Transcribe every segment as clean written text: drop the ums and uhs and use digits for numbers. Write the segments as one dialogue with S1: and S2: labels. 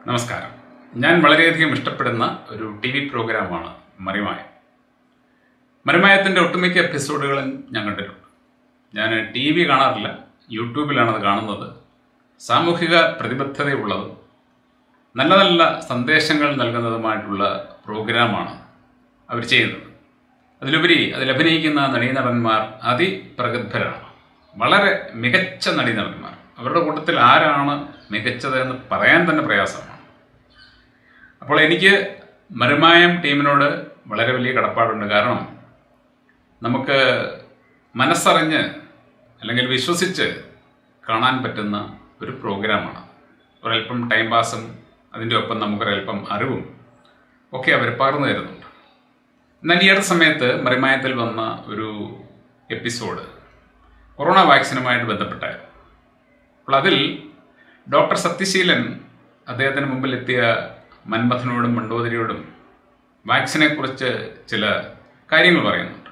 S1: നമസ്കാരം. ഞാൻ വളരെയധികം ഇഷ്ടപ്പെടുന്ന ഒരു TV പ്രോഗ്രാമാണ് മറിമായം. മറിമായത്തിൻ്റെ ഒട്ടുമിക്ക എപ്പിസോഡുകളും ഞാൻ കണ്ടിട്ടുണ്ട്. ഞാൻ TV കാണാറില്ല, യൂട്യൂബിലാണത് കാണുന്നത്. സാമൂഹിക പ്രതിബദ്ധതയുള്ളതും നല്ല നല്ല സന്ദേശങ്ങൾ നൽകുന്നതുമായിട്ടുള്ള പ്രോഗ്രാമാണ് അവർ ചെയ്യുന്നത്. അതിലുപരി അതിലഭിനയിക്കുന്ന നടീനടന്മാർ അതിപ്രഗത്ഭരാണ്, വളരെ മികച്ച നടീനടന്മാർ. അവരുടെ കൂട്ടത്തിൽ ആരാണ് മികച്ചത് എന്ന് പറയാൻ തന്നെ പ്രയാസമാണ്. അപ്പോൾ എനിക്ക് മറിമായം ടീമിനോട് വളരെ വലിയ കടപ്പാടുണ്ട്. കാരണം നമുക്ക് മനസ്സറിഞ്ഞ് അല്ലെങ്കിൽ വിശ്വസിച്ച് കാണാൻ പറ്റുന്ന ഒരു പ്രോഗ്രാമാണ്. ഒരൽപ്പം ടൈം പാസും അതിൻ്റെ ഒപ്പം നമുക്കൊരൽപ്പം അറിവും ഒക്കെ അവർ പകർന്നു തരുന്നുണ്ട്. എന്നാൽ ഈ അടുത്ത സമയത്ത് മറിമായത്തിൽ വന്ന ഒരു എപ്പിസോഡ് കൊറോണ വാക്സിനുമായിട്ട് ബന്ധപ്പെട്ടായിരുന്നു. അപ്പോൾ അതിൽ ഡോക്ടർ സത്യശീലൻ അദ്ദേഹത്തിന് മുമ്പിലെത്തിയ മന്മഥനോടും മണ്ഡോദരിയോടും വാക്സിനെക്കുറിച്ച് ചില കാര്യങ്ങൾ പറയുന്നുണ്ട്.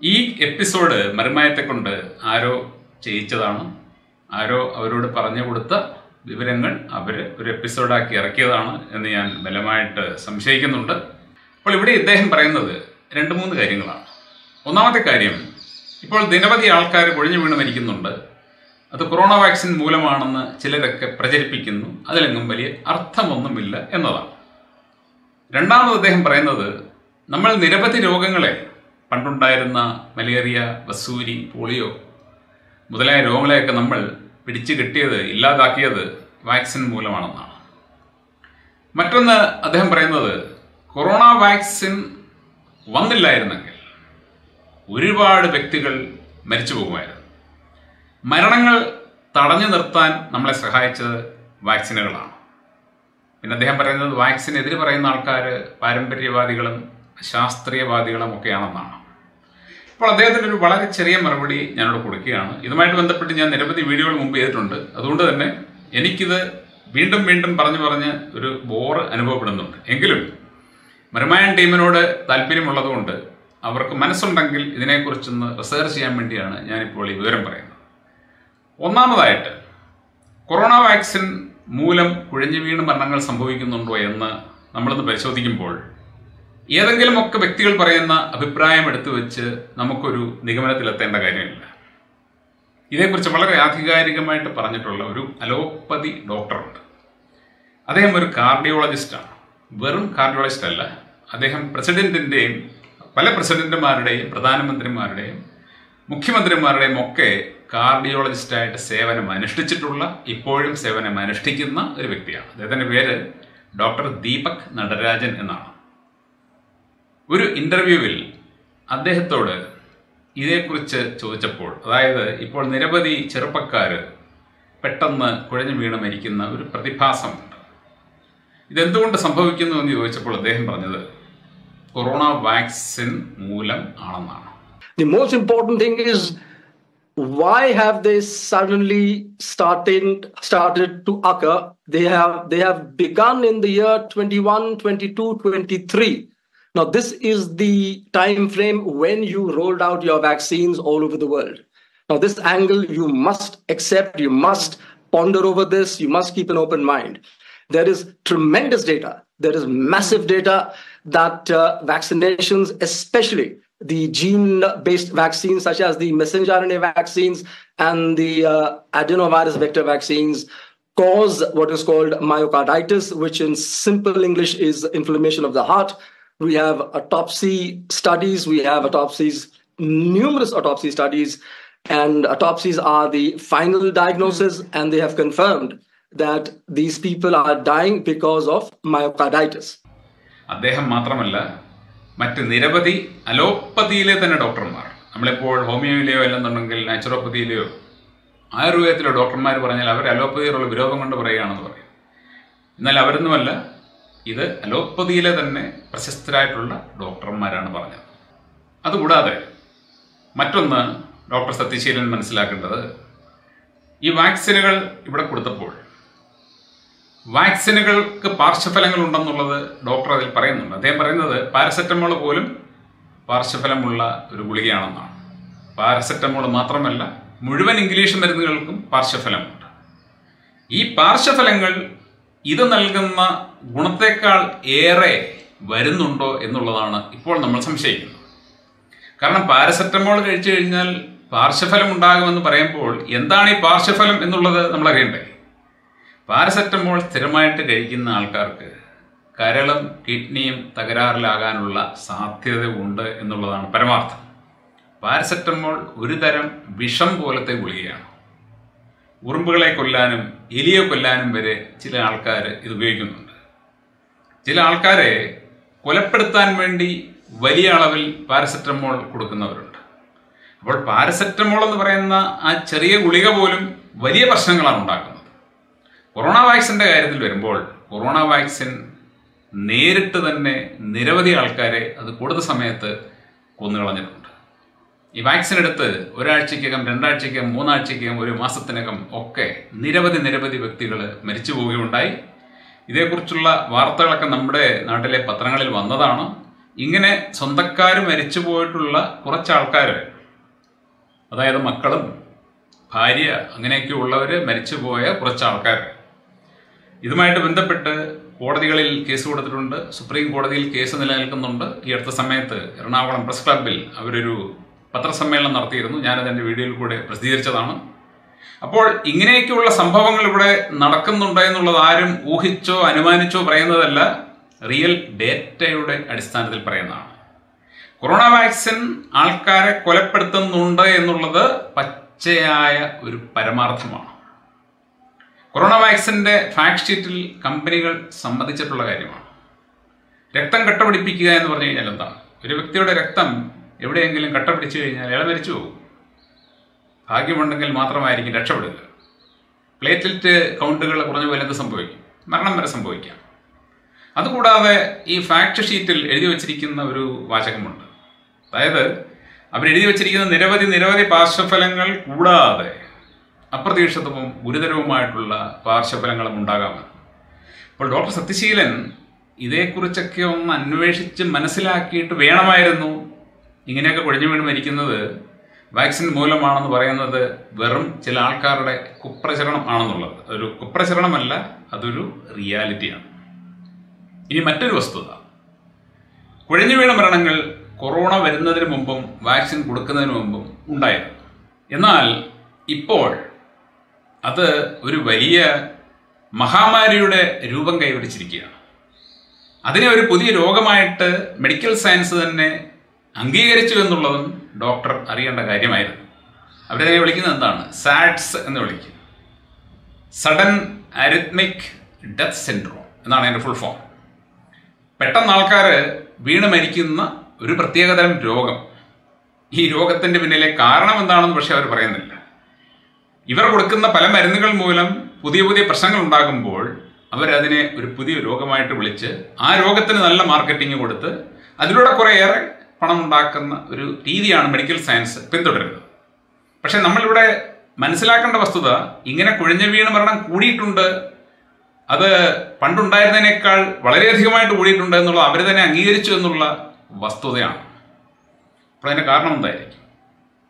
S1: ഈ എപ്പിസോഡ് മറിമായത്തെ കൊണ്ട് ആരോ ചെയ്യിച്ചതാണ്, ആരോ അവരോട് പറഞ്ഞു കൊടുത്ത വിവരങ്ങൾ അവർ ഒരു എപ്പിസോഡാക്കി ഇറക്കിയതാണ് എന്ന് ഞാൻ ബലമായിട്ട് സംശയിക്കുന്നുണ്ട്. അപ്പോൾ ഇവിടെ ഇദ്ദേഹം പറയുന്നത് 2-3 കാര്യങ്ങളാണ്. ഒന്നാമത്തെ കാര്യം, ഇപ്പോൾ നിരവധി ആൾക്കാർ കൊഴിഞ്ഞു വീണ് മരിക്കുന്നുണ്ട്, അത് കൊറോണ വാക്സിൻ മൂലമാണെന്ന് ചിലരൊക്കെ പ്രചരിപ്പിക്കുന്നു, അതിലെങ്ങും വലിയ അർത്ഥമൊന്നുമില്ല എന്നതാണ്. രണ്ടാമത് അദ്ദേഹം പറയുന്നത്, നമ്മൾ നിരവധി രോഗങ്ങളെ, പണ്ടുണ്ടായിരുന്ന മലേറിയ, വസൂരി, പോളിയോ മുതലായ രോഗങ്ങളെയൊക്കെ നമ്മൾ പിടിച്ചു കെട്ടിയത്, ഇല്ലാതാക്കിയത് വാക്സിൻ മൂലമാണെന്നാണ്. മറ്റൊന്ന് അദ്ദേഹം പറയുന്നത്, കൊറോണ വാക്സിൻ വന്നില്ലായിരുന്നെങ്കിൽ ഒരുപാട് വ്യക്തികൾ മരിച്ചു പോകുമായിരുന്നു. മരണങ്ങൾ തടഞ്ഞു നിർത്താൻ നമ്മളെ സഹായിച്ചത് വാക്സിനുകളാണ്. പിന്നെ അദ്ദേഹം പറയുന്നത്, വാക്സിനെതിരെ പറയുന്ന ആൾക്കാർ പാരമ്പര്യവാദികളും ശാസ്ത്രീയവാദികളും ഒക്കെയാണെന്നാണ്. അപ്പോൾ അദ്ദേഹത്തിൻ്റെ ഒരു വളരെ ചെറിയ മറുപടി ഞാനിവിടെ കൊടുക്കുകയാണ്. ഇതുമായിട്ട് ബന്ധപ്പെട്ട് ഞാൻ നിരവധി വീഡിയോകൾ മുമ്പ് ചെയ്തിട്ടുണ്ട്. അതുകൊണ്ട് തന്നെ എനിക്കിത് വീണ്ടും വീണ്ടും പറഞ്ഞ് ഒരു ബോറ് അനുഭവപ്പെടുന്നുണ്ട്. എങ്കിലും മറിമായം ടീമിനോട് താല്പര്യമുള്ളതുകൊണ്ട് അവർക്ക് മനസ്സുണ്ടെങ്കിൽ ഇതിനെക്കുറിച്ചൊന്ന് റിസർച്ച് ചെയ്യാൻ വേണ്ടിയാണ് ഞാനിപ്പോൾ ഈ വിവരം പറയുന്നത്. ഒന്നാമതായിട്ട്, കൊറോണ വാക്സിൻ മൂലം കുഴഞ്ഞു വീണ് മരണങ്ങൾ സംഭവിക്കുന്നുണ്ടോ എന്ന് നമ്മളൊന്ന് പരിശോധിക്കുമ്പോൾ ഏതെങ്കിലുമൊക്കെ വ്യക്തികൾ പറയുന്ന അഭിപ്രായം എടുത്തു വെച്ച് നമുക്കൊരു നിഗമനത്തിലെത്തേണ്ട കാര്യമില്ല. ഇതേക്കുറിച്ച് വളരെ ആധികാരികമായിട്ട് പറഞ്ഞിട്ടുള്ള ഒരു അലോപ്പതി ഡോക്ടറുണ്ട്. അദ്ദേഹം ഒരു കാർഡിയോളജിസ്റ്റാണ്. വെറും കാർഡിയോളജിസ്റ്റ് അല്ല, അദ്ദേഹം പ്രസിഡന്റിൻ്റെയും പല പ്രസിഡന്റുമാരുടെയും പ്രധാനമന്ത്രിമാരുടെയും മുഖ്യമന്ത്രിമാരുടെയും ഒക്കെ കാർഡിയോളജിസ്റ്റായിട്ട് സേവനം അനുഷ്ഠിച്ചിട്ടുള്ള, ഇപ്പോഴും സേവനം അനുഷ്ഠിക്കുന്ന ഒരു വ്യക്തിയാണ്. അദ്ദേഹത്തിൻ്റെ പേര് ഡോക്ടർ ദീപക് നടരാജൻ എന്നാണ്. ഒരു ഇൻ്റർവ്യൂവിൽ അദ്ദേഹത്തോട് ഇതേക്കുറിച്ച് ചോദിച്ചപ്പോൾ, അതായത് ഇപ്പോൾ നിരവധി ചെറുപ്പക്കാർ പെട്ടെന്ന് കുഴഞ്ഞു വീണ് മരിക്കുന്ന ഒരു പ്രതിഭാസമുണ്ട്, ഇതെന്തുകൊണ്ട് സംഭവിക്കുന്നു എന്ന് ചോദിച്ചപ്പോൾ അദ്ദേഹം പറഞ്ഞത് കൊറോണ വാക്സിൻ മൂലം ആണെന്നാണ്.
S2: The most important thing is, why have they suddenly started to occur? They have begun in the year 21, 22, 23. Now, this is the time frame when you rolled out your vaccines all over the world. Now, this angle you must accept, you must ponder over this, you must keep an open mind. There is tremendous data, there is massive data that vaccinations, especially the gene-based vaccines such as the messenger RNA vaccines and the adenovirus vector vaccines, cause what is called myocarditis, which in simple English is inflammation of the heart. We have autopsy studies, we have autopsies, numerous autopsy studies, and autopsies are the final diagnosis, and they have confirmed that these people are dying because of myocarditis.
S1: അദ്ദേഹം മാത്രമല്ല, മറ്റ് നിരവധി അലോപ്പതിയിലെ തന്നെ ഡോക്ടർമാർ, നമ്മളിപ്പോൾ ഹോമിയോയിലെയോ അല്ലെന്നുണ്ടെങ്കിൽ നാച്ചുറോപ്പതിയിലെയോ ആയുർവേദത്തിലോ ഡോക്ടർമാർ പറഞ്ഞാൽ അവർ അലോപ്പതിയോടുള്ള വിരോധം കൊണ്ട് പറയുകയാണെന്ന് പറയും. എന്നാൽ അവരൊന്നുമല്ല, ഇത് അലോപ്പതിയിലെ തന്നെ പ്രശസ്തരായിട്ടുള്ള ഡോക്ടർമാരാണ് പറഞ്ഞത്. അതുകൂടാതെ മറ്റൊന്ന് ഡോക്ടർ സത്യശീലൻ മനസ്സിലാക്കേണ്ടത്, ഈ വാക്സിനുകൾ ഇവിടെ കൊടുത്തപ്പോൾ വാക്സിനുകൾക്ക് പാർശ്വഫലങ്ങൾ ഉണ്ടെന്നുള്ളത് ഡോക്ടർ അതിൽ പറയുന്നുണ്ട്. അദ്ദേഹം പറയുന്നത് പാരസെറ്റമോൾ പോലും പാർശ്വഫലമുള്ള ഒരു ഗുളികയാണെന്നാണ്. പാരസെറ്റമോൾ മാത്രമല്ല, മുഴുവൻ ഇംഗ്ലീഷ് മരുന്നുകൾക്കും പാർശ്വഫലമുണ്ട്. ഈ പാർശ്വഫലങ്ങൾ ഇത് നൽകുന്ന ഗുണത്തേക്കാൾ ഏറെ വരുന്നുണ്ടോ എന്നുള്ളതാണ് ഇപ്പോൾ നമ്മൾ സംശയിക്കുന്നത്. കാരണം പാരസെറ്റമോൾ കഴിച്ചു കഴിഞ്ഞാൽ പാർശ്വഫലം ഉണ്ടാകുമെന്ന് പറയുമ്പോൾ എന്താണ് ഈ പാർശ്വഫലം എന്നുള്ളത് നമ്മൾ അറിയണ്ടേ? പാരസെറ്റമോൾ സ്ഥിരമായിട്ട് കഴിക്കുന്ന ആൾക്കാർക്ക് കരളും കിഡ്നിയും തകരാറിലാകാനുള്ള സാധ്യത ഉണ്ട് എന്നുള്ളതാണ് പരമാർത്ഥം. പാരസെറ്റമോൾ ഒരു തരം വിഷം പോലത്തെ ഗുളികയാണ്. ഉറുമ്പുകളെ കൊല്ലാനും എലിയെ കൊല്ലാനും വരെ ചില ആൾക്കാർ ഇത് ഉപയോഗിക്കുന്നുണ്ട്. ചില ആൾക്കാരെ കൊലപ്പെടുത്താൻ വേണ്ടി വലിയ അളവിൽ പാരസെറ്റമോൾ കൊടുക്കുന്നവരുണ്ട്. അപ്പോൾ പാരസെറ്റമോൾ എന്ന് പറയുന്ന ആ ചെറിയ ഗുളിക പോലും വലിയ പ്രശ്നങ്ങളാണ് ഉണ്ടാക്കുന്നത്. കൊറോണ വാക്സിൻ്റെ കാര്യത്തിൽ വരുമ്പോൾ കൊറോണ വാക്സിൻ നേരിട്ട് തന്നെ നിരവധി ആൾക്കാരെ അത് കൊടുത്ത സമയത്ത് കൊന്നുകളഞ്ഞിട്ടുണ്ട്. ഈ വാക്സിൻ എടുത്ത് ഒരാഴ്ചയ്ക്കകം, 2 ആഴ്ചയ്ക്കകം, 3 ആഴ്ചയ്ക്കകം, ഒരു മാസത്തിനകം ഒക്കെ നിരവധി വ്യക്തികൾ മരിച്ചു പോവുകയുണ്ടായി. ഇതേക്കുറിച്ചുള്ള വാർത്തകളൊക്കെ നമ്മുടെ നാട്ടിലെ പത്രങ്ങളിൽ വന്നതാണ്. ഇങ്ങനെ സ്വന്തക്കാർ മരിച്ചു പോയിട്ടുള്ള കുറച്ച് ആൾക്കാർ, അതായത് മക്കളും ഭാര്യ അങ്ങനെയൊക്കെ ഉള്ളവർ മരിച്ചുപോയ കുറച്ച് ആൾക്കാർ, ഇതുമായിട്ട് ബന്ധപ്പെട്ട് കോടതികളിൽ കേസ് കൊടുത്തിട്ടുണ്ട്. സുപ്രീം കോടതിയിൽ കേസ് നിലനിൽക്കുന്നുണ്ട്. ഈ അടുത്ത സമയത്ത് എറണാകുളം പ്രസ് ക്ലബിൽ അവരൊരു പത്രസമ്മേളനം നടത്തിയിരുന്നു. ഞാനത് എൻ്റെ വീഡിയോയിൽ കൂടെ പ്രസിദ്ധീകരിച്ചതാണ്. അപ്പോൾ ഇങ്ങനെയൊക്കെയുള്ള സംഭവങ്ങൾ ഇവിടെ നടക്കുന്നുണ്ട് എന്നുള്ളത് ആരും ഊഹിച്ചോ അനുമാനിച്ചോ പറയുന്നതല്ല, റിയൽ ഡേറ്റയുടെ അടിസ്ഥാനത്തിൽ പറയുന്നതാണ്. കൊറോണ വാക്സിൻ ആൾക്കാരെ കൊലപ്പെടുത്തുന്നുണ്ട് എന്നുള്ളത് പച്ചയായ ഒരു പരമാർത്ഥമാണ്. കൊറോണ വാക്സിൻ്റെ ഫാക്ട് ഷീറ്റിൽ കമ്പനികൾ സമ്മതിച്ചിട്ടുള്ള കാര്യമാണ്. രക്തം കട്ടപിടിപ്പിക്കുക എന്ന് പറഞ്ഞു കഴിഞ്ഞാൽ എന്താണ്? ഒരു വ്യക്തിയുടെ രക്തം എവിടെയെങ്കിലും കട്ടപിടിച്ചു കഴിഞ്ഞാൽ അയാൾ മരിച്ചു പോകും. ഭാഗ്യമുണ്ടെങ്കിൽ മാത്രമായിരിക്കും രക്ഷപ്പെടുക. പ്ലേറ്റ്ലെറ്റ് കൗണ്ടുകൾ കുറഞ്ഞ പോലെ എന്ത് സംഭവിക്കും? മരണം വരെ സംഭവിക്കാം. അതുകൂടാതെ ഈ ഫാക്ട് ഷീറ്റിൽ എഴുതി വച്ചിരിക്കുന്ന ഒരു വാചകമുണ്ട്. അതായത് അവരെഴുതി വച്ചിരിക്കുന്ന നിരവധി പാർശ്വഫലങ്ങൾ കൂടാതെ അപ്രതീക്ഷിതവും ഗുരുതരവുമായിട്ടുള്ള പാർശ്വഫലങ്ങളും ഉണ്ടാകാമെന്ന്. അപ്പോൾ ഡോക്ടർ സത്യശീലൻ ഇതേക്കുറിച്ചൊക്കെ ഒന്ന് അന്വേഷിച്ച് മനസ്സിലാക്കിയിട്ട് വേണമായിരുന്നു ഇങ്ങനെയൊക്കെ കൊഴിഞ്ഞു വീണ് മരിക്കുന്നത് വാക്സിൻ മൂലമാണെന്ന് പറയുന്നത് വെറും ചില ആൾക്കാരുടെ കുപ്രചരണം ആണെന്നുള്ളത്. അതൊരു കുപ്രചരണമല്ല, അതൊരു റിയാലിറ്റിയാണ്. ഇനി മറ്റൊരു വസ്തുത, കൊഴിഞ്ഞു വീണ മരണങ്ങൾ കൊറോണ വരുന്നതിന് മുമ്പും വാക്സിൻ കൊടുക്കുന്നതിന് മുമ്പും ഉണ്ടായിരുന്നു. എന്നാൽ ഇപ്പോൾ അത് ഒരു വലിയ മഹാമാരിയുടെ രൂപം കൈവരിച്ചിരിക്കുകയാണ്. അതിനെ ഒരു പുതിയ രോഗമായിട്ട് മെഡിക്കൽ സയൻസ് തന്നെ അംഗീകരിച്ചു എന്നുള്ളതും ഡോക്ടർ അറിയേണ്ട കാര്യമായിരുന്നു. അവരതിനെ വിളിക്കുന്നത് എന്താണ്? സാഡ്സ് എന്ന് വിളിക്കും. സഡൻ അരിത്മിക് ഡെത്ത് സിൻഡ്രോം എന്നാണ് അതിൻ്റെ ഫുൾ ഫോം. പെട്ടെന്ന് ആൾക്കാർ വീണ് മരിക്കുന്ന ഒരു പ്രത്യേകതരം രോഗം. ഈ രോഗത്തിൻ്റെ പിന്നിലെ കാരണം എന്താണെന്ന് പക്ഷെ അവർ പറയുന്നില്ല. ഇവർ കൊടുക്കുന്ന പല മരുന്നുകൾ മൂലം പുതിയ പ്രശ്നങ്ങൾ ഉണ്ടാകുമ്പോൾ അവരതിനെ ഒരു പുതിയ രോഗമായിട്ട് വിളിച്ച് ആ രോഗത്തിന് നല്ല മാർക്കറ്റിംഗ് കൊടുത്ത് അതിലൂടെ കുറേയേറെ പണം ഉണ്ടാക്കുന്ന ഒരു രീതിയാണ് മെഡിക്കൽ സയൻസ് പിന്തുടരുന്നത്. പക്ഷെ നമ്മളിവിടെ മനസ്സിലാക്കേണ്ട വസ്തുത, ഇങ്ങനെ കൊഴിഞ്ഞു വീണ് മരണം കൂടിയിട്ടുണ്ട്, അത് പണ്ടുണ്ടായിരുന്നതിനേക്കാൾ വളരെയധികമായിട്ട് കൂടിയിട്ടുണ്ട് എന്നുള്ള അവർ തന്നെ അംഗീകരിച്ചു എന്നുള്ള വസ്തുതയാണ്. അപ്പോൾ അതിൻ്റെ കാരണം എന്തായിരിക്കും?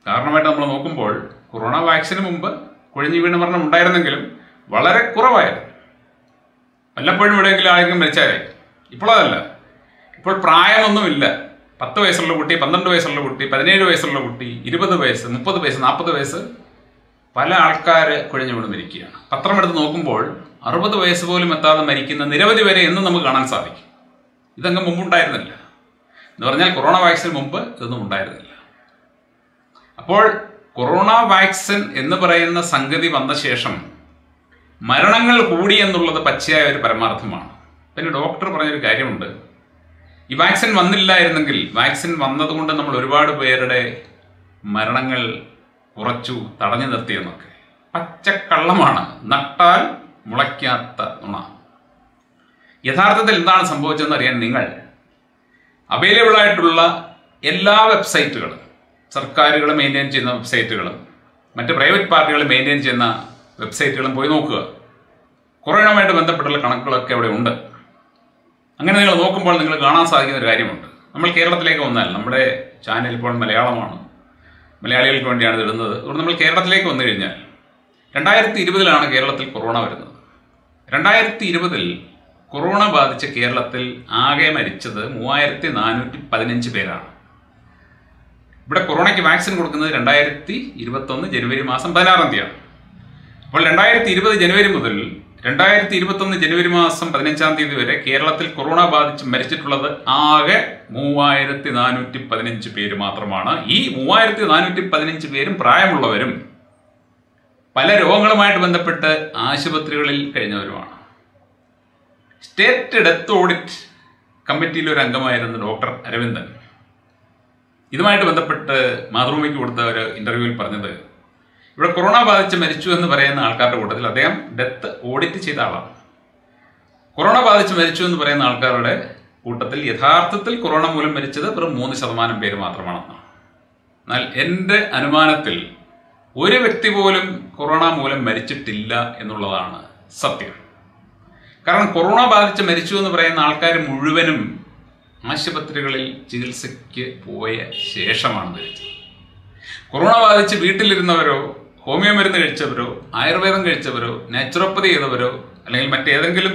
S1: കാരണമായിട്ട് നമ്മൾ നോക്കുമ്പോൾ കൊറോണ വാക്സിന് മുമ്പ് കൊഴിഞ്ഞു വീണ് മരണം ഉണ്ടായിരുന്നെങ്കിലും വളരെ കുറവായിരുന്നു. വല്ലപ്പോഴും എവിടെയെങ്കിലും ആരെങ്കിലും മരിച്ചാലേ. ഇപ്പോൾ അതല്ല. ഇപ്പോൾ പ്രായമൊന്നുമില്ല. 10 വയസ്സുള്ള കുട്ടി, 12 വയസ്സുള്ള കുട്ടി, 17 വയസ്സുള്ള കുട്ടി, 20 വയസ്സ്, 30 വയസ്സ്, 40 വയസ്സ്, പല ആൾക്കാർ കൊഴിഞ്ഞു വീണ് മരിക്കുകയാണ്. പത്രമെടുത്ത് നോക്കുമ്പോൾ 60 വയസ്സ് പോലും എത്താതെ മരിക്കുന്ന നിരവധി പേരെ എന്നും നമുക്ക് കാണാൻ സാധിക്കും. ഇതങ്ങ് മുമ്പുണ്ടായിരുന്നില്ല. എന്ന് പറഞ്ഞാൽ കൊറോണ വാക്സിന് മുമ്പ് ഇതൊന്നും ഉണ്ടായിരുന്നില്ല. അപ്പോൾ കൊറോണ വാക്സിൻ എന്ന് പറയുന്ന സംഗതി വന്ന ശേഷം മരണങ്ങൾ കൂടി എന്നുള്ളത് പച്ചയായ ഒരു പരമാർത്ഥമാണ്. പിന്നെ ഡോക്ടർ പറഞ്ഞൊരു കാര്യമുണ്ട്, ഈ വാക്സിൻ വന്നില്ലായിരുന്നെങ്കിൽ, വാക്സിൻ വന്നതുകൊണ്ട് നമ്മൾ ഒരുപാട് പേരുടെ മരണങ്ങൾ കുറച്ചു, തടഞ്ഞു നിർത്തിയെന്നൊക്കെ. പച്ചക്കള്ളമാണ്, നട്ടാൽ മുളയ്ക്കാത്ത നുണ. യഥാർത്ഥത്തിൽ എന്താണ് സംഭവിച്ചതെന്ന് അറിയാൻ നിങ്ങൾ അവൈലബിൾ ആയിട്ടുള്ള എല്ലാ വെബ്സൈറ്റുകളും, സർക്കാരുകൾ മെയിൻറ്റെയിൻ ചെയ്യുന്ന വെബ്സൈറ്റുകളും മറ്റ് പ്രൈവറ്റ് പാർട്ടികൾ മെയിൻറ്റെയിൻ ചെയ്യുന്ന വെബ്സൈറ്റുകളും പോയി നോക്കുക. കൊറോണയുമായിട്ട് ബന്ധപ്പെട്ടുള്ള കണക്കുകളൊക്കെ അവിടെ ഉണ്ട്. അങ്ങനെ നിങ്ങൾ നോക്കുമ്പോൾ നിങ്ങൾ കാണാൻ സാധിക്കുന്ന ഒരു കാര്യമുണ്ട്. നമ്മൾ കേരളത്തിലേക്ക് വന്നാൽ, നമ്മുടെ ചാനൽ ഇപ്പോൾ മലയാളമാണ്, മലയാളികൾക്ക് വേണ്ടിയാണ് ഇടുന്നത്. അതുകൊണ്ട് നമ്മൾ കേരളത്തിലേക്ക് വന്നു കഴിഞ്ഞാൽ 2020 കേരളത്തിൽ കൊറോണ വരുന്നത്. 2020 കൊറോണ ബാധിച്ച കേരളത്തിൽ ആകെ മരിച്ചത് 3415 പേരാണ്. ഇവിടെ കൊറോണയ്ക്ക് വാക്സിൻ കൊടുക്കുന്നത് 2021 ജനുവരി മാസം 16-ാം തീയതിയാണ്. അപ്പോൾ 2020 ജനുവരി മുതൽ 2021 ജനുവരി മാസം 15-ാം തീയതി വരെ കേരളത്തിൽ കൊറോണ ബാധിച്ച് മരിച്ചിട്ടുള്ളത് ആകെ 3415 പേര് മാത്രമാണ്. ഈ 3415 പേരും പ്രായമുള്ളവരും പല രോഗങ്ങളുമായിട്ട് ബന്ധപ്പെട്ട് ആശുപത്രികളിൽ കഴിഞ്ഞവരുമാണ്. സ്റ്റേറ്റ് ഡെത്ത് ഓഡിറ്റ് കമ്മിറ്റിയിലെ ഒരു അംഗമായിരുന്ന ഡോക്ടർ അരവിന്ദൻ ഇതുമായിട്ട് ബന്ധപ്പെട്ട് മാതൃഭൂമിക്ക് കൊടുത്ത ഒരു ഇന്റർവ്യൂവിൽ പറഞ്ഞത്, ഇവിടെ കൊറോണ ബാധിച്ച് മരിച്ചു എന്ന് പറയുന്ന ആൾക്കാരുടെ കൂട്ടത്തിൽ അദ്ദേഹം ഡെത്ത് ഓഡിറ്റ് ചെയ്ത ആളാണ്. കൊറോണ ബാധിച്ച് മരിച്ചു എന്ന് പറയുന്ന ആൾക്കാരുടെ കൂട്ടത്തിൽ യഥാർത്ഥത്തിൽ കൊറോണ മൂലം മരിച്ചത് വെറും 3% പേര് മാത്രമാണെന്നാണ്. എന്നാൽ എൻ്റെ അനുമാനത്തിൽ ഒരു വ്യക്തി പോലും കൊറോണ മൂലം മരിച്ചിട്ടില്ല എന്നുള്ളതാണ് സത്യം. കാരണം കൊറോണ ബാധിച്ച് മരിച്ചു എന്ന് പറയുന്ന ആൾക്കാർ മുഴുവനും ആശുപത്രികളിൽ ചികിത്സയ്ക്ക് പോയ ശേഷമാണ് മരിച്ചത്. കൊറോണ ബാധിച്ച് വീട്ടിലിരുന്നവരോ ഹോമിയോ മരുന്ന് കഴിച്ചവരോ ആയുർവേദം കഴിച്ചവരോ നാച്ചുറോപ്പതി ചെയ്തവരോ അല്ലെങ്കിൽ മറ്റേതെങ്കിലും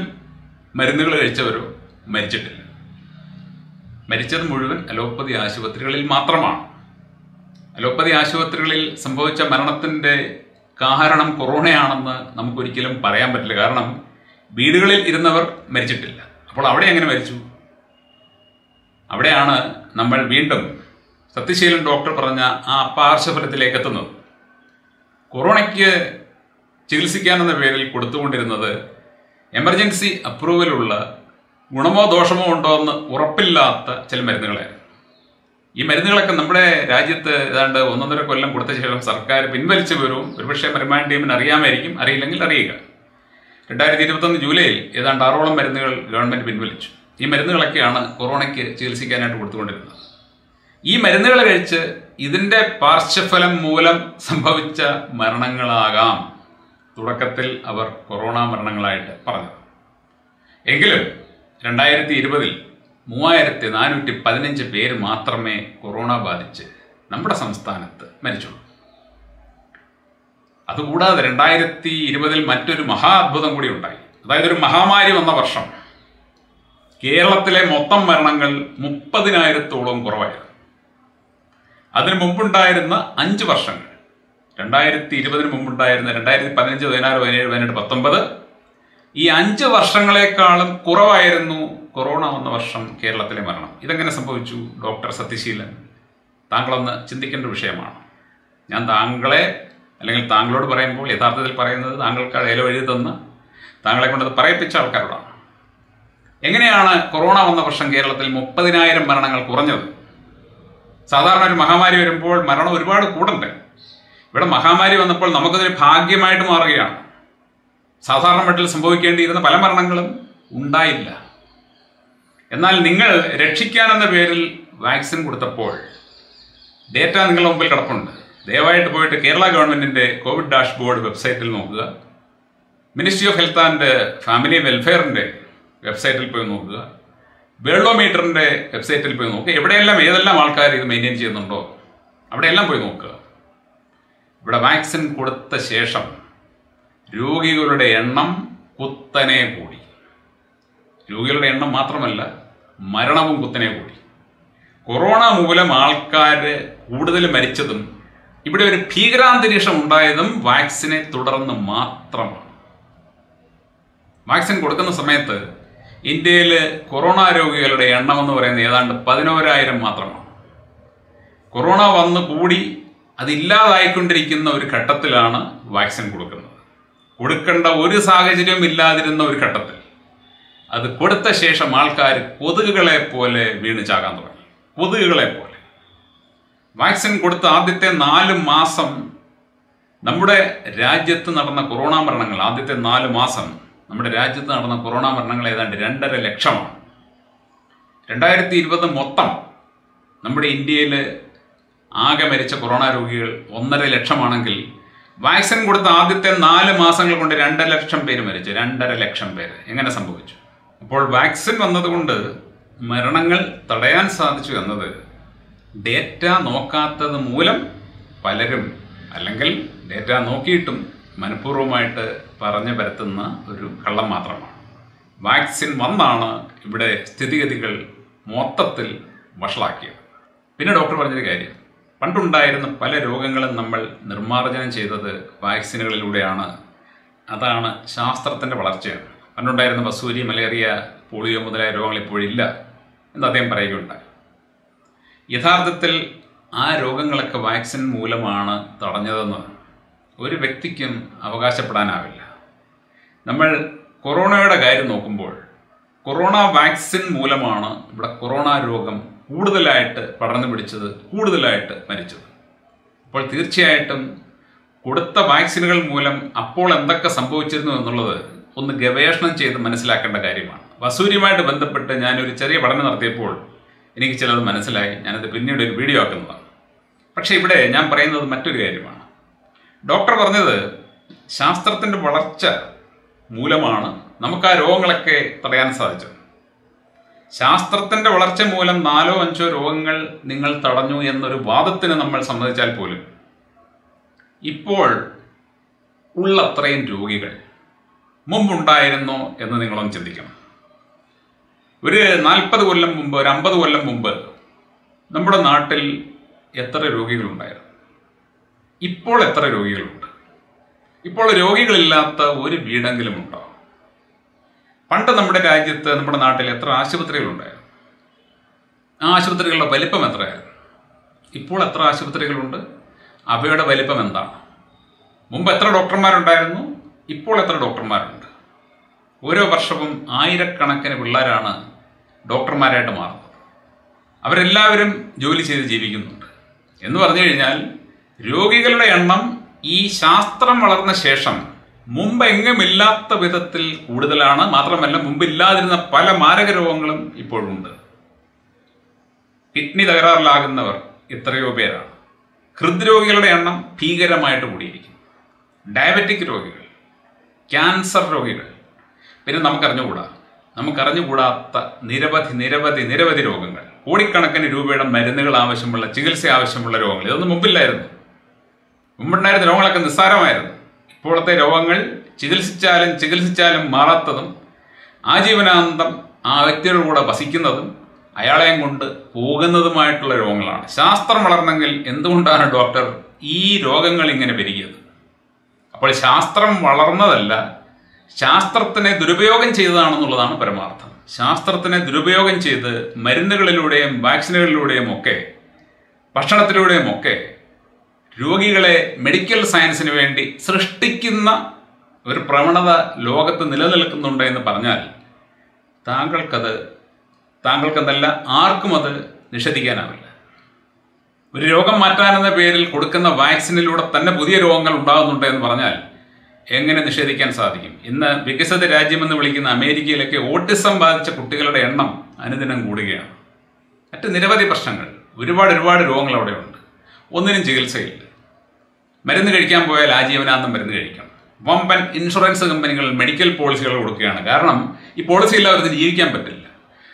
S1: മരുന്നുകൾ കഴിച്ചവരോ മരിച്ചിട്ടില്ല. മരിച്ചത് മുഴുവൻ അലോപ്പതി ആശുപത്രികളിൽ മാത്രമാണ്. അലോപ്പതി ആശുപത്രികളിൽ സംഭവിച്ച മരണത്തിൻ്റെ കാരണം കൊറോണയാണെന്ന് നമുക്കൊരിക്കലും പറയാൻ പറ്റില്ല. കാരണം വീടുകളിൽ ഇരുന്നവർ മരിച്ചിട്ടില്ല. അപ്പോൾ അവിടെ എങ്ങനെ മരിച്ചു? അവിടെയാണ് നമ്മൾ വീണ്ടും സത്യശീലൻ ഡോക്ടർ പറഞ്ഞ ആ പാർശ്വഫലത്തിലേക്ക് എത്തുന്നത്. കൊറോണയ്ക്ക് ചികിത്സിക്കാനെന്ന പേരിൽ കൊടുത്തുകൊണ്ടിരുന്നത് എമർജൻസി അപ്രൂവലുള്ള ഗുണമോ ദോഷമോ ഉണ്ടോ എന്ന് ഉറപ്പില്ലാത്ത ചില മരുന്നുകളായിരുന്നു. ഈ മരുന്നുകളൊക്കെ നമ്മുടെ രാജ്യത്ത് ഏതാണ്ട് 1.5 കൊല്ലം കൊടുത്ത ശേഷം സർക്കാർ പിൻവലിച്ചു വരും. ഒരുപക്ഷെ മരുമാൻ ടീമിന് അറിയാമായിരിക്കും, അറിയില്ലെങ്കിൽ അറിയുക. 2021 ജൂലൈയിൽ ഏതാണ്ട് 6ഓളം മരുന്നുകൾ ഗവൺമെന്റ് പിൻവലിച്ചു. ഈ മരുന്നുകളൊക്കെയാണ് കൊറോണയ്ക്ക് ചികിത്സിക്കാനായിട്ട് കൊടുത്തുകൊണ്ടിരുന്നത്. ഈ മരുന്നുകൾ കഴിച്ച് ഇതിൻ്റെ പാർശ്വഫലം മൂലം സംഭവിച്ച മരണങ്ങളാകാം തുടക്കത്തിൽ അവർ കൊറോണ മരണങ്ങളായിട്ട് പറഞ്ഞത്. എങ്കിലും 2020 3415 പേര് മാത്രമേ കൊറോണ ബാധിച്ച് നമ്മുടെ സംസ്ഥാനത്ത് മരിച്ചുള്ളൂ. അതുകൂടാതെ 2020 മറ്റൊരു മഹാ അത്ഭുതം കൂടി ഉണ്ടായി. അതായത് ഒരു മഹാമാരി വന്ന വർഷം കേരളത്തിലെ മൊത്തം മരണങ്ങൾ 30,000-ഓളം കുറവായിരുന്നു. അതിനു മുമ്പുണ്ടായിരുന്ന 5 വർഷങ്ങൾ, 2020 മുമ്പുണ്ടായിരുന്ന 2015, 16, 17, 18, 19 ഈ 5 വർഷങ്ങളെക്കാളും കുറവായിരുന്നു കൊറോണ വന്ന വർഷം കേരളത്തിലെ മരണം. ഇതെങ്ങനെ സംഭവിച്ചു? ഡോക്ടർ സത്യശീലൻ, താങ്കളൊന്ന് ചിന്തിക്കേണ്ട വിഷയമാണ്. ഞാൻ താങ്കളെ അല്ലെങ്കിൽ താങ്കളോട് പറയുമ്പോൾ യഥാർത്ഥത്തിൽ പറയുന്നത് താങ്കൾക്ക് ഇല വഴി തന്ന് താങ്കളെ കൊണ്ടത് പറയിപ്പിച്ച ആൾക്കാരോടാണ്. എങ്ങനെയാണ് കൊറോണ വന്ന വർഷം കേരളത്തിൽ 30,000 മരണങ്ങൾ കുറഞ്ഞത്? സാധാരണ ഒരു മഹാമാരി വരുമ്പോൾ മരണം ഒരുപാട് കൂടണ്ടേ? ഇവിടെ മഹാമാരി വന്നപ്പോൾ നമുക്കതൊരു ഭാഗ്യമായിട്ട് മാറുകയാണ്. സാധാരണ മട്ടിൽ സംഭവിക്കേണ്ടിയിരുന്ന പല മരണങ്ങളും ഉണ്ടായില്ല. എന്നാൽ നിങ്ങൾ രക്ഷിക്കാനെന്ന പേരിൽ വാക്സിൻ കൊടുത്തപ്പോൾ ഡേറ്റ നിങ്ങളുടെ മുമ്പിൽ കിടപ്പുണ്ട്. ദയവായിട്ട് പോയിട്ട് കേരള ഗവൺമെന്റിന്റെ കോവിഡ് ഡാഷ്ബോർഡ് വെബ്സൈറ്റിൽ നോക്കുക, ministry of health and family വെൽഫെയറിന്റെ വെബ്സൈറ്റിൽ പോയി നോക്കുക, വേൾഡോമീറ്ററിന്റെ വെബ്സൈറ്റിൽ പോയി നോക്കുക. എവിടെയെല്ലാം ഏതെല്ലാം ആൾക്കാർ ഇത് മെയിൻറ്റെയിൻ ചെയ്യുന്നുണ്ടോ അവിടെയെല്ലാം പോയി നോക്കുക. ഇവിടെ വാക്സിൻ കൊടുത്ത ശേഷം രോഗികളുടെ എണ്ണം കുത്തനെ കൂടി. രോഗികളുടെ എണ്ണം മാത്രമല്ല, മരണവും കുത്തനെ കൂടി. കൊറോണ മൂലം ആൾക്കാർ കൂടുതൽ മരിച്ചതും ഇവിടെ ഒരു ഭീകരാന്തരീക്ഷം ഉണ്ടായതും വാക്സിനെ തുടർന്ന് മാത്രമാണ്. വാക്സിൻ കൊടുക്കുന്ന സമയത്ത് ഇന്ത്യയിൽ കൊറോണ രോഗികളുടെ എണ്ണം എന്ന് പറയുന്നത് ഏതാണ്ട് 11,000 മാത്രമാണ്. കൊറോണ വന്ന് കൂടി അതില്ലാതായിക്കൊണ്ടിരിക്കുന്ന ഒരു ഘട്ടത്തിലാണ് വാക്സിൻ കൊടുക്കുന്നത്. കൊടുക്കേണ്ട ഒരു സാഹചര്യം ഇല്ലാതിരുന്ന ഒരു ഘട്ടത്തിൽ അത് കൊടുത്ത ശേഷം ആൾക്കാർ കൊതുകുകളെ പോലെ വീണ് ചാകാൻ തുടങ്ങി. കൊതുകുകളെ പോലെ. വാക്സിൻ കൊടുത്ത ആദ്യത്തെ 4 മാസം നമ്മുടെ രാജ്യത്ത് നടന്ന കൊറോണ മരണങ്ങൾ, ആദ്യത്തെ 4 മാസം നമ്മുടെ രാജ്യത്ത് നടന്ന കൊറോണ മരണങ്ങൾ ഏതാണ്ട് 2.5 ലക്ഷമാണ്. 2020 മൊത്തം നമ്മുടെ ഇന്ത്യയിൽ ആകെ മരിച്ച കൊറോണ രോഗികൾ 1.5 ലക്ഷമാണെങ്കിൽ വാക്സിൻ കൊടുത്ത ആദ്യത്തെ 4 മാസങ്ങൾ കൊണ്ട് 2 ലക്ഷം പേര് മരിച്ചു. 2.5 ലക്ഷം പേര് എങ്ങനെ സംഭവിച്ചു? അപ്പോൾ വാക്സിൻ വന്നതുകൊണ്ട് മരണങ്ങൾ തടയാൻ സാധിച്ചു എന്നത് ഡേറ്റ നോക്കാത്തത് മൂലം പലരും, അല്ലെങ്കിൽ ഡേറ്റ നോക്കിയിട്ടും മനഃപൂർവ്വമായിട്ട് പറഞ്ഞു പരത്തുന്ന ഒരു കള്ളം മാത്രമാണ്. വാക്സിൻ വന്നാണ് ഇവിടെ സ്ഥിതിഗതികൾ മൊത്തത്തിൽ വഷളാക്കിയത്. പിന്നെ ഡോക്ടർ പറഞ്ഞൊരു കാര്യം, പണ്ടുണ്ടായിരുന്ന പല രോഗങ്ങളും നമ്മൾ നിർമ്മാർജ്ജനം ചെയ്തത് വാക്സിനുകളിലൂടെയാണ്. അതാണ് ശാസ്ത്രത്തിൻ്റെ വളർച്ചയാണ്. പണ്ടുണ്ടായിരുന്ന വസൂരി, മലേറിയ, പോളിയോ മുതലായ രോഗങ്ങൾ ഇപ്പോഴില്ല എന്ന് അദ്ദേഹം പറയുകയുണ്ടായി. യഥാർത്ഥത്തിൽ ആ രോഗങ്ങളൊക്കെ വാക്സിൻ മൂലമാണ് തടഞ്ഞതെന്ന് ഒരു വ്യക്തിക്കും അവകാശപ്പെടാനാവില്ല. നമ്മൾ കൊറോണയുടെ കാര്യം നോക്കുമ്പോൾ കൊറോണ വാക്സിൻ മൂലമാണ് ഇവിടെ കൊറോണ രോഗം കൂടുതലായിട്ട് പടർന്നു പിടിച്ചത്, കൂടുതലായിട്ട് മരിച്ചത്. അപ്പോൾ തീർച്ചയായിട്ടും കൊടുത്ത വാക്സിനുകൾ മൂലം അപ്പോൾ എന്തൊക്കെ സംഭവിച്ചിരുന്നു എന്നുള്ളത് ഒന്ന് ഗവേഷണം ചെയ്ത് മനസ്സിലാക്കേണ്ട കാര്യമാണ്. വസൂരിയുമായിട്ട് ബന്ധപ്പെട്ട് ഞാനൊരു ചെറിയ പഠനം നടത്തിയപ്പോൾ എനിക്ക് ചിലത് മനസ്സിലായി. ഞാനത് പിന്നീട് ഒരു വീഡിയോ ആക്കുന്നതാണ്. പക്ഷേ ഇവിടെ ഞാൻ പറയുന്നത് മറ്റൊരു കാര്യമാണ്. ഡോക്ടർ പറഞ്ഞത് ശാസ്ത്രത്തിൻ്റെ വളർച്ച മൂലമാണ് നമുക്ക് ആ രോഗങ്ങളൊക്കെ തടയാൻ സാധിച്ചത്. ശാസ്ത്രത്തിൻ്റെ വളർച്ച മൂലം 4-5 രോഗങ്ങൾ നിങ്ങൾ തടഞ്ഞു എന്നൊരു വാദത്തിന് നമ്മൾ സമ്മതിച്ചാൽ പോലും ഇപ്പോൾ ഉള്ളത്രയും രോഗികൾ മുമ്പുണ്ടായിരുന്നോ എന്ന് നിങ്ങളൊന്ന് ചിന്തിക്കണം. ഒരു 40 കൊല്ലം മുമ്പ്, ഒരു 50 കൊല്ലം മുമ്പ് നമ്മുടെ നാട്ടിൽ എത്ര രോഗികളുണ്ടായിരുന്നു? ഇപ്പോൾ എത്ര രോഗികളുണ്ട്? ഇപ്പോൾ രോഗികളില്ലാത്ത ഒരു വീടെങ്കിലും ഉണ്ടോ? പണ്ട് നമ്മുടെ രാജ്യത്ത്, നമ്മുടെ നാട്ടിൽ എത്ര ആശുപത്രികളുണ്ടായിരുന്നു? ആ ആശുപത്രികളുടെ വലിപ്പം എത്രയായിരുന്നു? ഇപ്പോൾ എത്ര ആശുപത്രികളുണ്ട്? അവയുടെ വലിപ്പം എന്താണ്? മുമ്പ് എത്ര ഡോക്ടർമാരുണ്ടായിരുന്നു? ഇപ്പോൾ എത്ര ഡോക്ടർമാരുണ്ട്? ഓരോ വർഷവും ആയിരക്കണക്കിന് പിള്ളേരാണ് ഡോക്ടർമാരായിട്ട് മാറുന്നത്. അവരെല്ലാവരും ജോലി ചെയ്ത് ജീവിക്കുന്നുണ്ട്. എന്ന് പറഞ്ഞു കഴിഞ്ഞാൽ രോഗികളുടെ എണ്ണം ഈ ശാസ്ത്രം വളർന്ന ശേഷം മുമ്പെങ്ങുമില്ലാത്ത വിധത്തിൽ കൂടുതലാണ്. മാത്രമല്ല, മുമ്പില്ലാതിരുന്ന പല മാരക രോഗങ്ങളും ഇപ്പോഴുണ്ട്. കിഡ്നി തകരാറിലാകുന്നവർ എത്രയോ പേരാണ്. ഹൃദ്രോഗികളുടെ എണ്ണം ഭീകരമായിട്ട് കൂടിയിരിക്കുന്നു. ഡയബറ്റിക് രോഗികൾ, ക്യാൻസർ രോഗികൾ, പിന്നെ നമുക്കറിഞ്ഞുകൂടാത്ത നിരവധി രോഗങ്ങൾ, കോടിക്കണക്കിന് രൂപയുടെ മരുന്നുകൾ ആവശ്യമുള്ള, ചികിത്സ ആവശ്യമുള്ള രോഗങ്ങൾ. ഇതൊന്നും മുമ്പില്ലായിരുന്നു. മുമ്പുണ്ടായിരുന്ന രോഗങ്ങളൊക്കെ നിസ്സാരമായിരുന്നു. ഇപ്പോഴത്തെ രോഗങ്ങൾ ചികിത്സിച്ചാലും മാറാത്തതും, ആജീവനാന്തം ആ വ്യക്തിയുടെ കൂടെ വസിക്കുന്നതും അയാളെയും കൊണ്ട് പോകുന്നതുമായിട്ടുള്ള രോഗങ്ങളാണ്. ശാസ്ത്രം വളർന്നെങ്കിൽ എന്തുകൊണ്ടാണ് ഡോക്ടർ ഈ രോഗങ്ങൾ ഇങ്ങനെ പെരുകിയത്? അപ്പോൾ ശാസ്ത്രം വളർന്നതല്ല, ശാസ്ത്രത്തിനെ ദുരുപയോഗം ചെയ്തതാണെന്നുള്ളതാണ് പരമാർത്ഥം. ശാസ്ത്രത്തിനെ ദുരുപയോഗം ചെയ്ത് മരുന്നുകളിലൂടെയും വാക്സിനുകളിലൂടെയും ഒക്കെ, ഭക്ഷണത്തിലൂടെയും ഒക്കെ രോഗികളെ മെഡിക്കൽ സയൻസിന് വേണ്ടി സൃഷ്ടിക്കുന്ന ഒരു പ്രവണത ലോകത്ത് നിലനിൽക്കുന്നുണ്ട് എന്ന് പറഞ്ഞാൽ താങ്കൾക്കെന്നല്ല ആർക്കും അത് നിഷേധിക്കാനാവില്ല. ഒരു രോഗം മാറ്റാനെന്ന പേരിൽ കൊടുക്കുന്ന വാക്സിനിലൂടെ തന്നെ പുതിയ രോഗങ്ങൾ ഉണ്ടാകുന്നുണ്ട് എന്ന് പറഞ്ഞാൽ എങ്ങനെ നിഷേധിക്കാൻ സാധിക്കും? ഇന്ന് വികസിത രാജ്യമെന്ന് വിളിക്കുന്ന അമേരിക്കയിലൊക്കെ ഓട്ടിസം ബാധിച്ച കുട്ടികളുടെ എണ്ണം അനുദിനം കൂടുകയാണ്. മറ്റ് നിരവധി പ്രശ്നങ്ങൾ, ഒരുപാട് രോഗങ്ങൾ അവിടെയുണ്ട്. ഒന്നിനും ചികിത്സയില്ല. മരുന്ന് കഴിക്കാൻ പോയാൽ ആജീവനാന്തം മരുന്ന് കഴിക്കണം. വമ്പൻ ഇൻഷുറൻസ് കമ്പനികൾ മെഡിക്കൽ പോളിസികൾ കൊടുക്കുകയാണ്. കാരണം ഈ പോളിസി ഇല്ലാതെ ജീവിക്കാൻ പറ്റില്ല.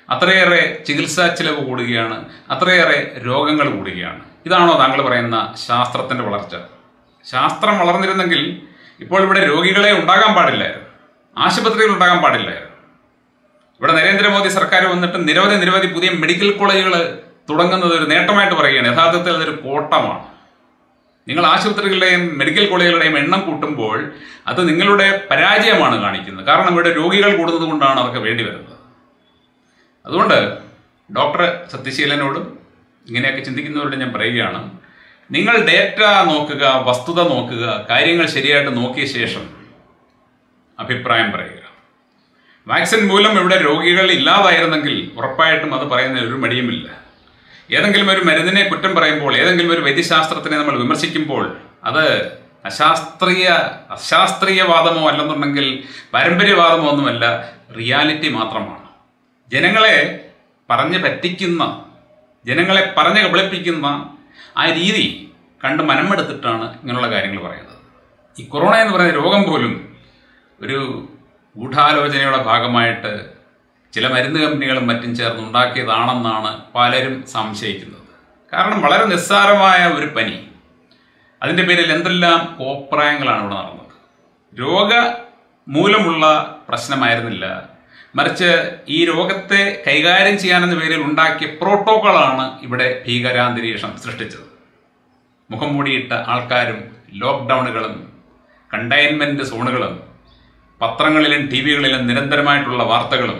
S1: അത്രയേറെ ചികിത്സാ ചിലവ് കൂടുകയാണ്, അത്രയേറെ രോഗങ്ങൾ കൂടുകയാണ്. ഇതാണോ താങ്കൾ പറയുന്ന ശാസ്ത്രത്തിൻ്റെ വളർച്ച? ശാസ്ത്രം വളർന്നിരുന്നെങ്കിൽ ഇപ്പോൾ ഇവിടെ രോഗികളെ ഉണ്ടാകാൻ പാടില്ലായിരുന്നു, ആശുപത്രികൾ ഉണ്ടാകാൻ പാടില്ലായിരുന്നു. ഇവിടെ നരേന്ദ്രമോദി സർക്കാർ വന്നിട്ട് നിരവധി പുതിയ മെഡിക്കൽ കോളേജുകൾ തുടങ്ങുന്നത് ഒരു നേട്ടമായിട്ട് പറയുകയാണ്. യഥാർത്ഥത്തിൽ അതൊരു കോട്ടമാണ്. നിങ്ങൾ ആശുപത്രികളുടെയും മെഡിക്കൽ കോളേജുകളുടെയും എണ്ണം കൂട്ടുമ്പോൾ അത് നിങ്ങളുടെ പരാജയമാണ് കാണിക്കുന്നത്. കാരണം ഇവിടെ രോഗികൾ കൂടുന്നത് കൊണ്ടാണ് അതൊക്കെ വേണ്ടി വരുന്നത്. അതുകൊണ്ട് ഡോക്ടർ സത്യശീലനോടും ഇങ്ങനെയൊക്കെ ചിന്തിക്കുന്നവരോട് ഞാൻ പറയുകയാണ്, നിങ്ങൾ ഡേറ്റ നോക്കുക, വസ്തുത നോക്കുക, കാര്യങ്ങൾ ശരിയായിട്ട് നോക്കിയ ശേഷം അഭിപ്രായം പറയുക. വാക്സിൻ മൂലം ഇവിടെ രോഗികൾ ഇല്ലാതായിരുന്നെങ്കിൽ ഉറപ്പായിട്ടും അത് പറയുന്നതിൽ ഒരു മടിയുമില്ല. ഏതെങ്കിലും ഒരു മരുന്നിനെ കുറ്റം പറയുമ്പോൾ, ഏതെങ്കിലും ഒരു വൈദ്യശാസ്ത്രത്തിനെ നമ്മൾ വിമർശിക്കുമ്പോൾ അത് അശാസ്ത്രീയവാദമോ അല്ലെന്നുണ്ടെങ്കിൽ പാരമ്പര്യവാദമോ ഒന്നുമല്ല, റിയാലിറ്റി മാത്രമാണ്. ജനങ്ങളെ പറഞ്ഞ് പറ്റിക്കുന്ന, ജനങ്ങളെ പറഞ്ഞ് കബളിപ്പിക്കുന്ന ആ രീതി കണ്ട് മനമെടുത്തിട്ടാണ് ഇങ്ങനെയുള്ള കാര്യങ്ങൾ പറയുന്നത്. ഈ കൊറോണ എന്ന് പറയുന്ന രോഗം പോലും ഒരു ഗൂഢാലോചനയുടെ ഭാഗമായിട്ട് ചില മരുന്ന് കമ്പനികളും മറ്റും ചേർന്ന് ഉണ്ടാക്കിയതാണെന്നാണ് പലരും സംശയിക്കുന്നത്. കാരണം വളരെ നിസ്സാരമായ ഒരു പനി, അതിൻ്റെ പേരിൽ എന്തെല്ലാം കോപ്രായങ്ങളാണ് ഇവിടെ നടന്നത്. മൂലമുള്ള പ്രശ്നമായിരുന്നില്ല, മറിച്ച് ഈ രോഗത്തെ കൈകാര്യം ചെയ്യാനെന്ന പേരിൽ ഉണ്ടാക്കിയ പ്രോട്ടോക്കോളാണ് ഇവിടെ ഭീകരാന്തരീക്ഷം സൃഷ്ടിച്ചത്. മുഖം മൂടിയിട്ട ആൾക്കാരും ലോക്ക്ഡൗണുകളും കണ്ടെയ്ൻമെന്റ് സോണുകളും പത്രങ്ങളിലും ടി വികളിലും നിരന്തരമായിട്ടുള്ള വാർത്തകളും,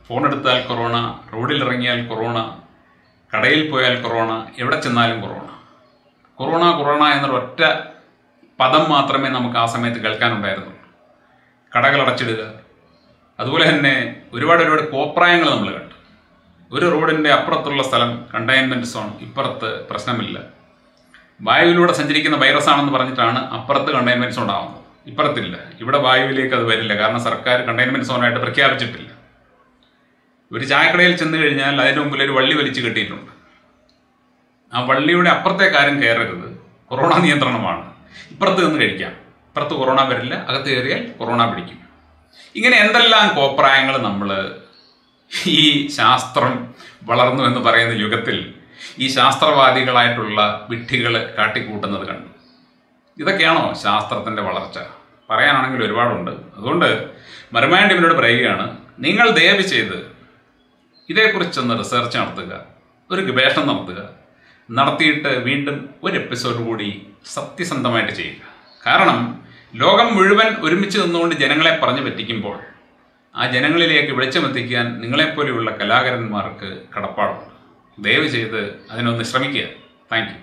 S1: ഫോണെടുത്താൽ കൊറോണ, റോഡിലിറങ്ങിയാൽ കൊറോണ, കടയിൽ പോയാൽ കൊറോണ, എവിടെ ചെന്നാലും കൊറോണ, കൊറോണ കൊറോണ എന്നൊരൊറ്റ പദം മാത്രമേ നമുക്ക് ആ സമയത്ത് കേൾക്കാനുണ്ടായിരുന്നുള്ളൂ. കടകളടച്ചിടുക, അതുപോലെ തന്നെ ഒരുപാട് കോപ്രായങ്ങൾ നമ്മൾ കണ്ടു. ഒരു റോഡിൻ്റെ അപ്പുറത്തുള്ള സ്ഥലം കണ്ടെയ്ൻമെൻറ്റ് സോൺ, ഇപ്പുറത്ത് പ്രശ്നമില്ല. വായുവിലൂടെ സഞ്ചരിക്കുന്ന വൈറസാണെന്ന് പറഞ്ഞിട്ടാണ് അപ്പുറത്ത് കണ്ടെയ്ൻമെൻറ്റ് സോൺ ആവുന്നത്, ഇപ്പുറത്തില്ല. ഇവിടെ വായുവിലേക്ക് അത് വരില്ല, കാരണം സർക്കാർ കണ്ടെയ്ൻമെൻറ്റ് സോണായിട്ട് പ്രഖ്യാപിച്ചിട്ടില്ല. ഒരു ചായക്കടയിൽ ചെന്ന് കഴിഞ്ഞാൽ അതിന് മുമ്പിൽ ഒരു വള്ളി വലിച്ചു കെട്ടിയിട്ടുണ്ട്. ആ വള്ളിയുടെ അപ്പുറത്തെ കാര്യം കയറരുത്, കൊറോണ നിയന്ത്രണമാണ്, ഇപ്പുറത്ത് നിന്ന് കഴിക്കാം, ഇപ്പുറത്ത് കൊറോണ വരില്ല, അകത്ത് കയറിയാൽ കൊറോണ പിടിക്കും. ഇങ്ങനെ എന്തെല്ലാം കോപ്രായങ്ങൾ നമ്മൾ ഈ ശാസ്ത്രം വളർന്നു എന്ന് പറയുന്ന യുഗത്തിൽ ഈ ശാസ്ത്രവാദികളായിട്ടുള്ള വിഡ്ഢികൾ കാട്ടിക്കൂട്ടുന്നത് കണ്ടു. ഇതൊക്കെയാണോ ശാസ്ത്രത്തിൻ്റെ വളർച്ച? പറയാനാണെങ്കിൽ ഒരുപാടുണ്ട്. അതുകൊണ്ട് മറുമാൻ ടീമിനോട് പറയുകയാണ്, നിങ്ങൾ ദയവ് ചെയ്ത് ഇതേക്കുറിച്ചൊന്ന് റിസർച്ച് നടത്തുക, ഒരു ഗവേഷണം നടത്തിയിട്ട് വീണ്ടും ഒരു എപ്പിസോഡ് കൂടി സത്യസന്ധമായിട്ട് ചെയ്യുക. കാരണം ലോകം മുഴുവൻ ഒരുമിച്ച് നിന്നുകൊണ്ട് ജനങ്ങളെ പറഞ്ഞു പറ്റിക്കുമ്പോൾ ആ ജനങ്ങളിലേക്ക് വെളിച്ചമെത്തിക്കാൻ നിങ്ങളെപ്പോലെയുള്ള കലാകാരന്മാർക്ക് കടപ്പാടുണ്ട്. ദയവ് ചെയ്ത് അതിനൊന്ന് ശ്രമിക്കുക. Thank you.